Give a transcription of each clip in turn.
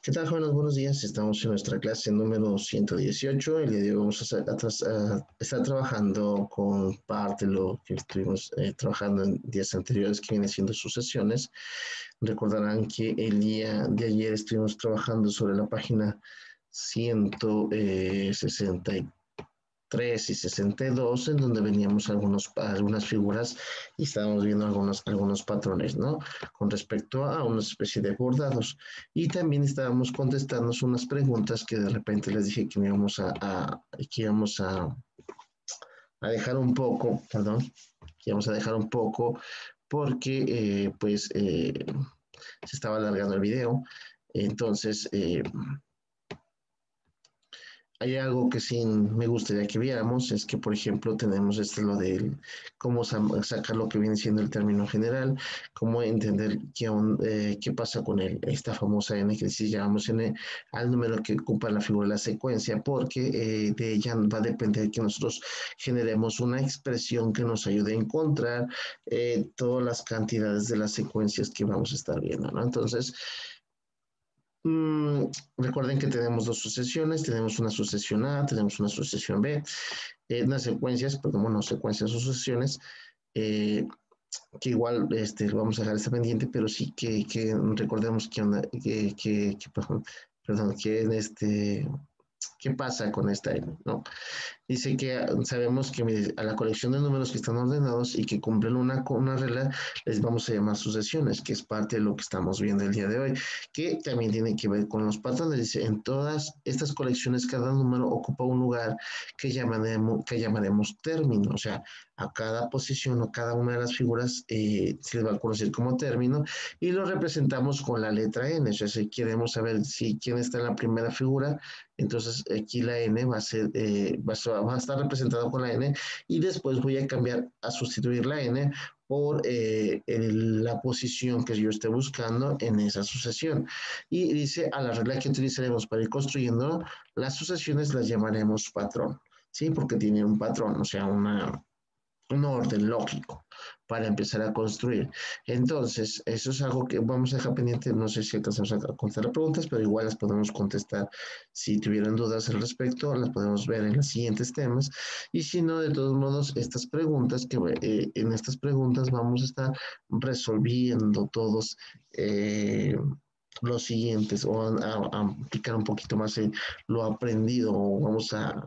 ¿Qué tal, jóvenes? Buenos días. Estamos en nuestra clase número 118. El día de hoy vamos a estar trabajando con parte de lo que estuvimos trabajando en días anteriores, que viene siendo sucesiones. Recordarán que el día de ayer estuvimos trabajando sobre la página 163 y 62, en donde veníamos algunas figuras y estábamos viendo algunos patrones, ¿no? Con respecto a una especie de bordados. Y también estábamos contestando unas preguntas que de repente les dije que íbamos a dejar un poco, perdón, que íbamos a dejar un poco porque se estaba alargando el video. Entonces, hay algo que sí me gustaría que viéramos, es que, por ejemplo, tenemos lo de cómo sacar lo que viene siendo el término general, cómo entender qué pasa con esta famosa n, que si llamamos n al número que ocupa la figura de la secuencia, porque de ella va a depender que nosotros generemos una expresión que nos ayude a encontrar todas las cantidades de las secuencias que vamos a estar viendo, ¿no? Entonces, Mm, recuerden que tenemos dos sucesiones, tenemos una sucesión A, tenemos una sucesión B, unas secuencias, perdón, bueno, secuencias o sucesiones, eh, que igual vamos a dejar esta pendiente, pero sí que recordemos perdón, qué pasa con esta N, ¿no? Dice que sabemos que a la colección de números que están ordenados y que cumplen una regla, les vamos a llamar sucesiones, que es parte de lo que estamos viendo el día de hoy, que también tiene que ver con los patrones. Dice, en todas estas colecciones, cada número ocupa un lugar que llamaremos término, o sea, a cada posición o cada una de las figuras se les va a conocer como término y lo representamos con la letra N. O sea, si queremos saber quién está en la primera figura, entonces aquí la N va a estar representado con la N y después voy a cambiar a sustituir la N por la posición que yo esté buscando en esa sucesión. Y dice, a la regla que utilizaremos para ir construyendo las sucesiones las llamaremos patrón, ¿sí? Porque tiene un patrón, o sea, un orden lógico para empezar a construir. Entonces, eso es algo que vamos a dejar pendiente. No sé si alcanzamos a contestar las preguntas, pero igual las podemos contestar. Si tuvieran dudas al respecto, las podemos ver en los siguientes temas. Y si no, de todos modos, en estas preguntas vamos a estar resolviendo todos los siguientes o a aplicar un poquito más en lo aprendido o vamos a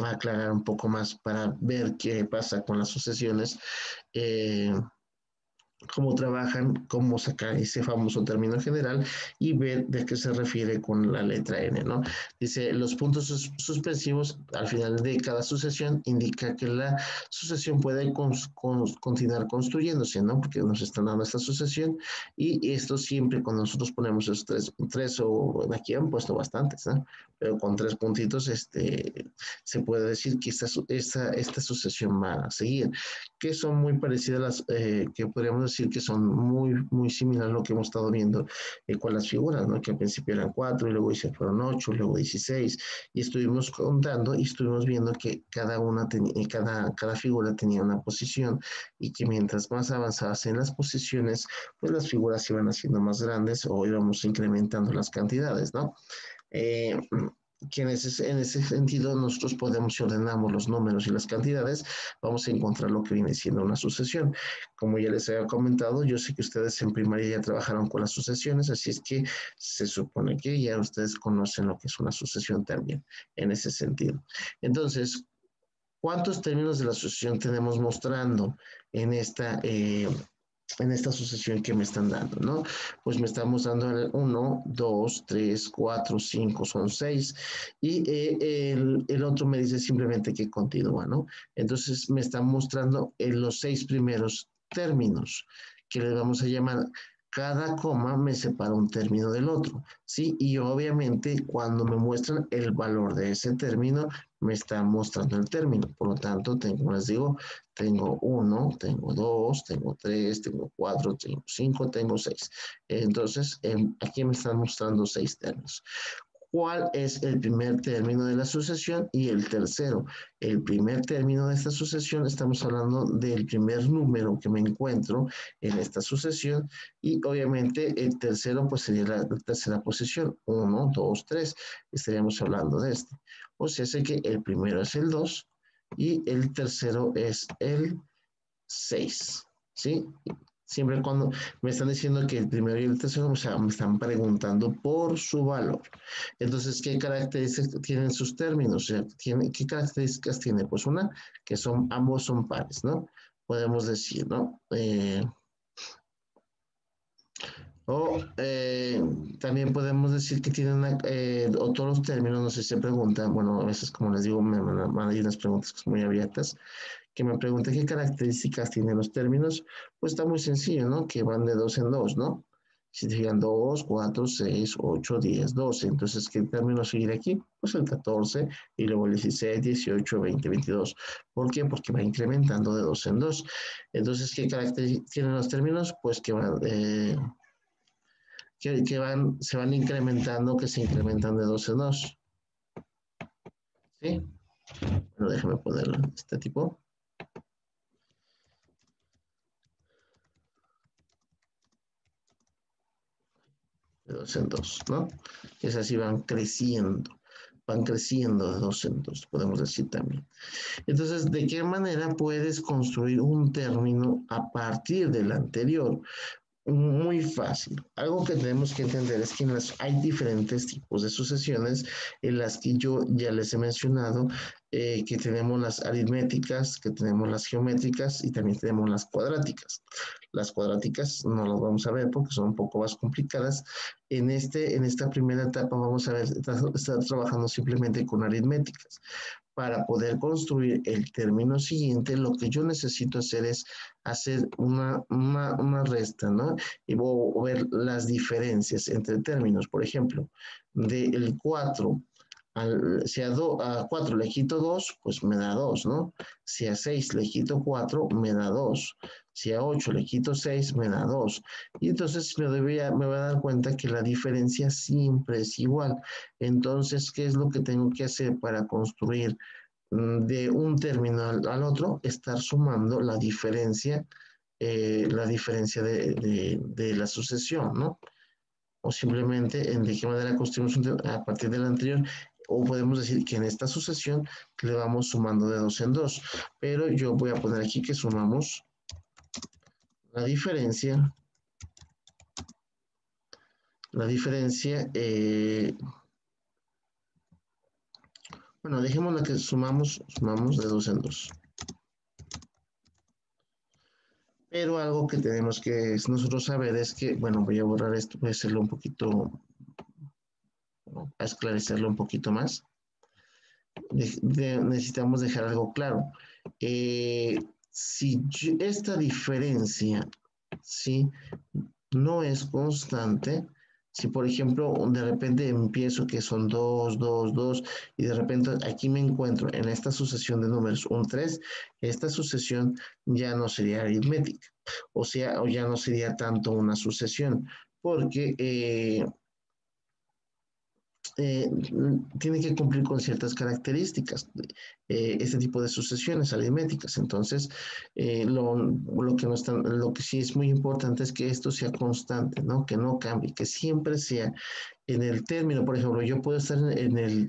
aclarar un poco más para ver qué pasa con las sucesiones, eh, cómo trabajan, cómo sacar ese famoso término general y ver de qué se refiere con la letra N, ¿no? Dice, los puntos suspensivos al final de cada sucesión indica que la sucesión puede continuar construyéndose, ¿no? Porque nos están dando esta sucesión y esto siempre cuando nosotros ponemos esos tres o aquí han puesto bastantes, ¿no? Pero con tres puntitos, se puede decir que esta sucesión va a seguir, que son muy parecidas que podríamos decir que son muy similares a lo que hemos estado viendo con las figuras, ¿no? Que al principio eran 4 y luego se fueron 8, luego 16 y estuvimos contando y estuvimos viendo que cada figura tenía una posición y que mientras más avanzabas en las posiciones, pues las figuras iban haciendo más grandes o íbamos incrementando las cantidades, ¿no? Eh, que en ese sentido nosotros podemos, si ordenamos los números y las cantidades, vamos a encontrar lo que viene siendo una sucesión. Como ya les había comentado, yo sé que ustedes en primaria ya trabajaron con las sucesiones, así es que se supone que ya ustedes conocen lo que es una sucesión también, en ese sentido. Entonces, ¿cuántos términos de la sucesión tenemos mostrando en esta sucesión que me están dando, ¿no? Pues me están mostrando el 1, 2, 3, 4, 5, son 6 y el otro me dice simplemente que continúa, ¿no? Entonces me están mostrando en los 6 primeros términos que le vamos a llamar. Cada coma me separa un término del otro, ¿sí? Y obviamente cuando me muestran el valor de ese término, me están mostrando el término. Por lo tanto, les digo, tengo 1, tengo 2, tengo 3, tengo 4, tengo 5, tengo 6. Entonces, aquí me están mostrando 6 términos. ¿Cuál es el primer término de la sucesión y el tercero? El primer término de esta sucesión, estamos hablando del primer número que me encuentro en esta sucesión y obviamente el tercero pues sería la tercera posición, 1, 2, 3, estaríamos hablando de este. O sea, sé que el primero es el 2 y el tercero es el 6, ¿sí? Siempre cuando me están diciendo que el primero y el tercero, o sea, me están preguntando por su valor. Entonces, ¿qué características tienen sus términos? O sea, ¿qué características tiene? Pues una, que son, ambos son pares, ¿no? Podemos decir, ¿no? O también podemos decir que tienen o todos los términos, no sé si se preguntan, bueno, a veces como les digo, me hay unas preguntas que son muy abiertas, que me preguntan qué características tienen los términos, pues está muy sencillo, ¿no? Que van de dos en dos, ¿no? Si te digan 2, 4, 6, 8, 10, 12. Entonces, ¿qué término seguir aquí? Pues el 14 y luego el 16, 18, 20, 22. ¿Por qué? Porque va incrementando de dos en dos. Entonces, ¿qué características tienen los términos? Pues que van, se van incrementando, que se incrementan de dos en dos. ¿Sí? Bueno, déjame ponerlo este tipo. De dos en dos, ¿no? Es así, van creciendo de dos en dos, podemos decir también. Entonces, ¿de qué manera puedes construir un término a partir del anterior? Muy fácil. Algo que tenemos que entender es que hay diferentes tipos de sucesiones en las que yo ya les he mencionado que tenemos las aritméticas, que tenemos las geométricas y también tenemos las cuadráticas. Las cuadráticas no las vamos a ver porque son un poco más complicadas. En esta primera etapa vamos a ver, estar trabajando simplemente con aritméticas. Para poder construir el término siguiente, lo que yo necesito hacer es hacer una resta, ¿no? Y voy a ver las diferencias entre términos. Por ejemplo, del 4, si a 4 le quito 2, pues me da 2, ¿no? Si a 6 le quito 4, me da 2. Si a 8 le quito 6, me da 2. Y entonces me voy a dar cuenta que la diferencia siempre es igual. Entonces, ¿qué es lo que tengo que hacer para construir de un término al otro? Estar sumando la diferencia de la sucesión, ¿no? O simplemente de qué manera construimos a partir del anterior, o podemos decir que en esta sucesión le vamos sumando de dos en dos, pero yo voy a poner aquí que sumamos la diferencia, la diferencia, bueno, dejemos la que sumamos de dos en dos. Pero algo que tenemos que nosotros saber es que, bueno, voy a borrar esto, voy a hacerlo un poquito, a esclarecerlo un poquito más. Necesitamos dejar algo claro. Si esta diferencia, ¿sí? No es constante, si por ejemplo de repente empiezo que son 2, 2, 2 y de repente aquí me encuentro en esta sucesión de números un 3, esta sucesión ya no sería aritmética, o sea, o ya no sería tanto una sucesión, porque tiene que cumplir con ciertas características, este tipo de sucesiones aritméticas. Entonces, lo que sí es muy importante es que esto sea constante, ¿no? Que no cambie, que siempre sea en el término. Por ejemplo, yo puedo estar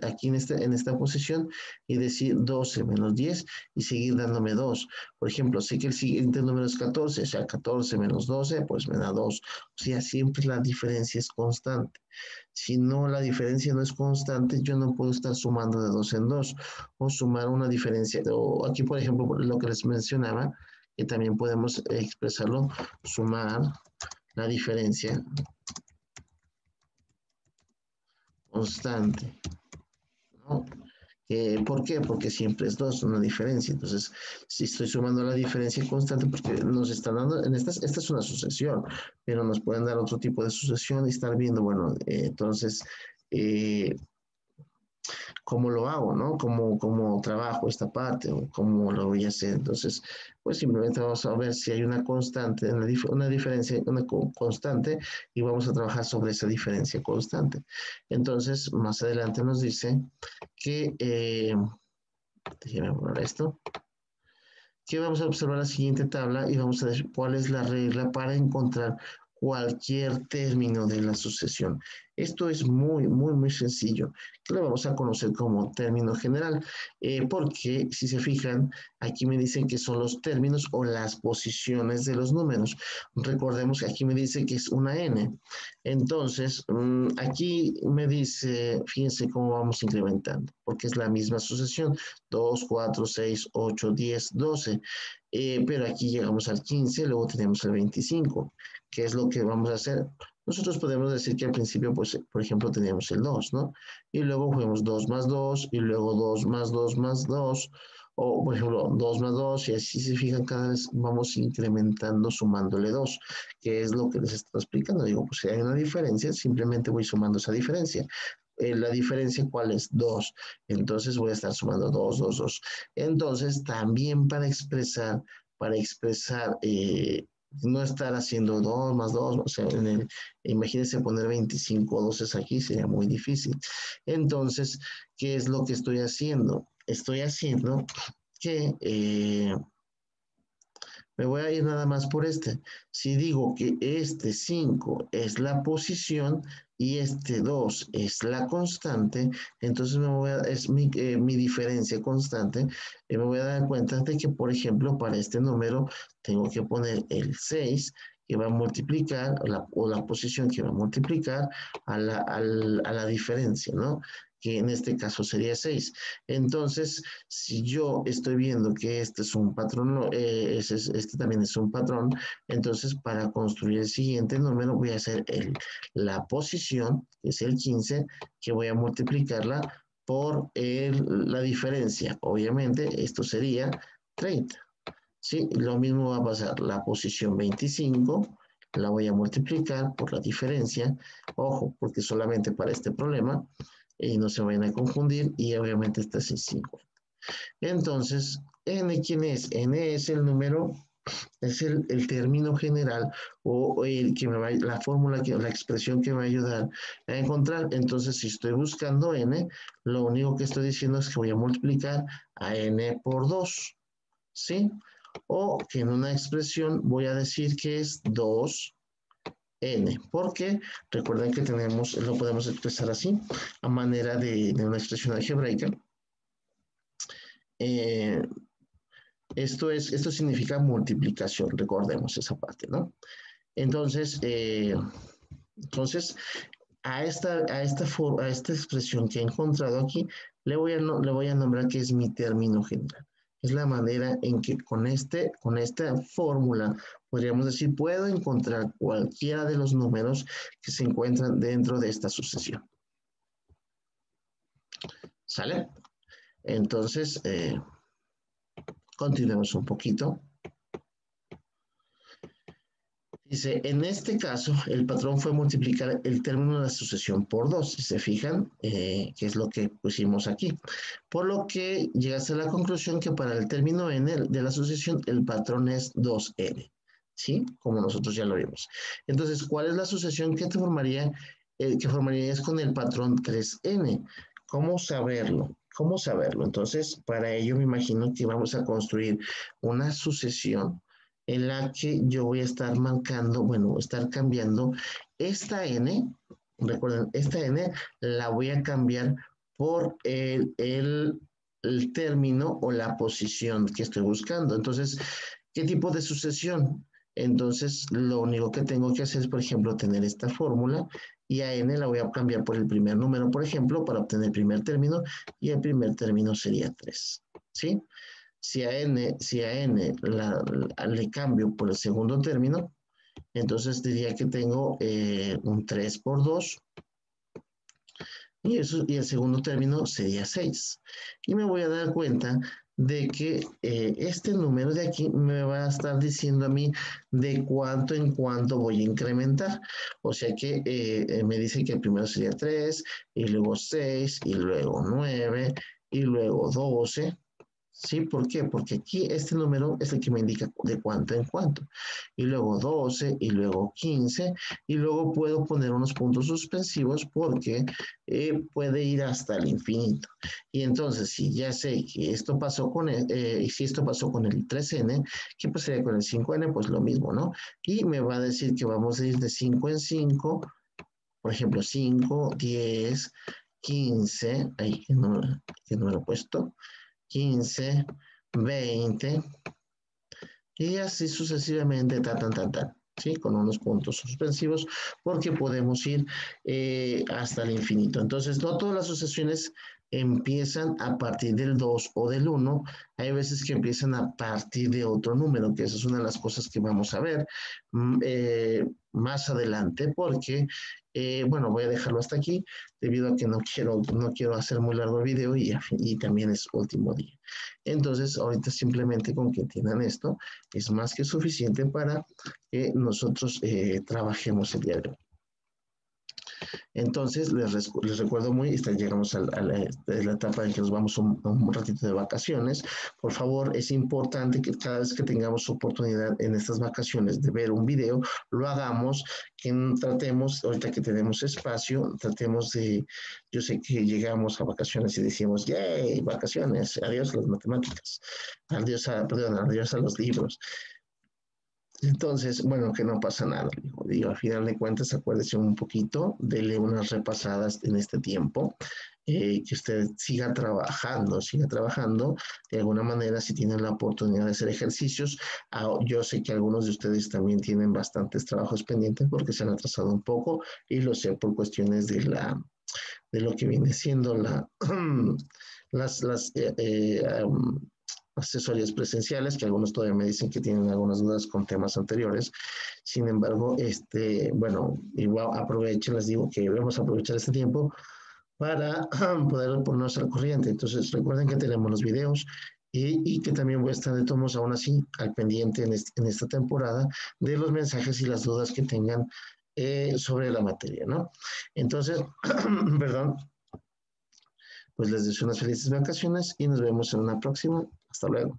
aquí en esta posición y decir 12 menos 10 y seguir dándome 2. Por ejemplo, sé que el siguiente número es 14, o sea, 14 menos 12, pues me da 2. O sea, siempre la diferencia es constante. Si no, la diferencia no es constante, yo no puedo estar sumando de dos en dos o sumar una diferencia. O aquí, por ejemplo, lo que les mencionaba, que también podemos expresarlo, sumar la diferencia constante, ¿no? ¿Por qué? Porque siempre es dos, una diferencia. Entonces, si estoy sumando la diferencia constante, porque nos están dando, esta es una sucesión, pero nos pueden dar otro tipo de sucesión y estar viendo, bueno, entonces, eh, cómo lo hago, ¿no? Cómo trabajo esta parte o cómo lo voy a hacer. Entonces, pues simplemente vamos a ver si hay una constante, una diferencia, una constante y vamos a trabajar sobre esa diferencia constante. Entonces, más adelante nos dice que, déjeme poner esto, que vamos a observar la siguiente tabla y vamos a ver cuál es la regla para encontrar cualquier término de la sucesión. Esto es muy sencillo, que lo vamos a conocer como término general, porque si se fijan, aquí me dicen que son los términos o las posiciones de los números. Recordemos que aquí me dice que es una n. Entonces, aquí me dice, fíjense cómo vamos incrementando, porque es la misma sucesión, 2, 4, 6, 8, 10, 12. Pero aquí llegamos al 15, luego tenemos el 25. ¿Qué es lo que vamos a hacer? Nosotros podemos decir que al principio, pues, por ejemplo, teníamos el 2, ¿no? Y luego fuimos 2 más 2, y luego 2 más 2 más 2, o por ejemplo, 2 más 2, y así se fijan, cada vez vamos incrementando sumándole 2, que es lo que les estoy explicando. Digo, pues si hay una diferencia, simplemente voy sumando esa diferencia. La diferencia, ¿cuál es? 2. Entonces voy a estar sumando 2, 2, 2. Entonces, también para expresar no estar haciendo 2 más 2, o sea, imagínense poner 25 doces aquí, sería muy difícil. Entonces, ¿qué es lo que estoy haciendo? Estoy haciendo que me voy a ir nada más por este. Si digo que este 5 es la posición y este 2 es la constante, entonces es mi diferencia constante. Me voy a dar cuenta de que, por ejemplo, para este número tengo que poner el 6 que va a multiplicar, o la posición que va a multiplicar a la diferencia, ¿no? Que en este caso sería 6. Entonces, si yo estoy viendo que este es un patrón, este también es un patrón, entonces para construir el siguiente número voy a hacer la posición, que es el 15, que voy a multiplicarla por la diferencia. Obviamente, esto sería 30. ¿Sí? Lo mismo va a pasar, la posición 25 la voy a multiplicar por la diferencia, ojo, porque solamente para este problema, y no se vayan a confundir, y obviamente este es el 5. Entonces, n, ¿quién es? N es el número, es el término general o el que la fórmula, la expresión que me va a ayudar a encontrar. Entonces, si estoy buscando n, lo único que estoy diciendo es que voy a multiplicar a n por 2, ¿sí? O que en una expresión voy a decir que es 2n, porque recuerden que lo podemos expresar así, a manera de una expresión algebraica. Esto significa multiplicación, recordemos esa parte, ¿no? Entonces, a esta expresión que he encontrado aquí, le voy a nombrar que es mi término general. Es la manera en que con esta fórmula, podríamos decir, puedo encontrar cualquiera de los números que se encuentran dentro de esta sucesión. ¿Sale? Entonces, continuemos un poquito. Dice, en este caso, el patrón fue multiplicar el término de la sucesión por 2. Si se fijan, que es lo que pusimos aquí. Por lo que llegaste a la conclusión que para el término n de la sucesión, el patrón es 2n. ¿Sí? Como nosotros ya lo vimos. Entonces, ¿cuál es la sucesión que formarías con el patrón 3n? ¿Cómo saberlo? ¿Cómo saberlo? Entonces, para ello me imagino que vamos a construir una sucesión en la que yo voy a estar marcando, bueno, estar cambiando esta n, recuerden, esta n la voy a cambiar por el término o la posición que estoy buscando. Entonces, ¿qué tipo de sucesión? Entonces, lo único que tengo que hacer es, por ejemplo, tener esta fórmula y a n la voy a cambiar por el primer número, por ejemplo, para obtener el primer término, y el primer término sería 3, ¿sí? Si a n le cambio por el segundo término, entonces diría que tengo un 3 por 2, y el segundo término sería 6. Y me voy a dar cuenta de que este número de aquí me va a estar diciendo a mí de cuánto en cuánto voy a incrementar. O sea que me dice que el primero sería 3, y luego 6, y luego 9, y luego 12. ¿Sí? ¿Por qué? Porque aquí este número es el que me indica de cuánto en cuánto. Y luego 12, y luego 15, y luego puedo poner unos puntos suspensivos porque puede ir hasta el infinito. Y entonces, si ya sé que esto pasó con si esto pasó con el 3n, ¿qué pasaría con el 5n? Pues lo mismo, ¿no? Y me va a decir que vamos a ir de 5 en 5, por ejemplo, 5, 10, 15, ahí, ¿qué número he puesto? 15, 20, y así sucesivamente, ¿sí? Con unos puntos suspensivos, porque podemos ir hasta el infinito. Entonces, no todas las sucesiones empiezan a partir del 2 o del 1. Hay veces que empiezan a partir de otro número, que esa es una de las cosas que vamos a ver más adelante, porque, bueno, voy a dejarlo hasta aquí, debido a que no quiero hacer muy largo el video y también es último día. Entonces, ahorita simplemente con que entiendan esto, es más que suficiente para que nosotros trabajemos el día de hoy. Entonces, les recuerdo llegamos a la etapa en que nos vamos un ratito de vacaciones. Por favor, es importante que cada vez que tengamos oportunidad en estas vacaciones de ver un video, lo hagamos, que tratemos, ahorita que tenemos espacio, tratemos de, yo sé que llegamos a vacaciones y decimos, ¡yay! Vacaciones, adiós a las matemáticas, adiós a los libros. Entonces, bueno, que no pasa nada, digo, al final de cuentas, acuérdese un poquito, dele unas repasadas en este tiempo, que usted siga trabajando, de alguna manera, si tienen la oportunidad de hacer ejercicios. Yo sé que algunos de ustedes también tienen bastantes trabajos pendientes porque se han atrasado un poco, y lo sé por cuestiones de lo que viene siendo las asesorías presenciales, que algunos todavía me dicen que tienen algunas dudas con temas anteriores. Sin embargo, bueno, igual aprovechen, les digo que debemos aprovechar este tiempo para poder ponernos al corriente. Entonces, recuerden que tenemos los videos y que también voy a estar de todos aún así al pendiente en esta temporada de los mensajes y las dudas que tengan sobre la materia, ¿no? Entonces, perdón, pues les deseo unas felices vacaciones y nos vemos en una próxima. Hasta luego.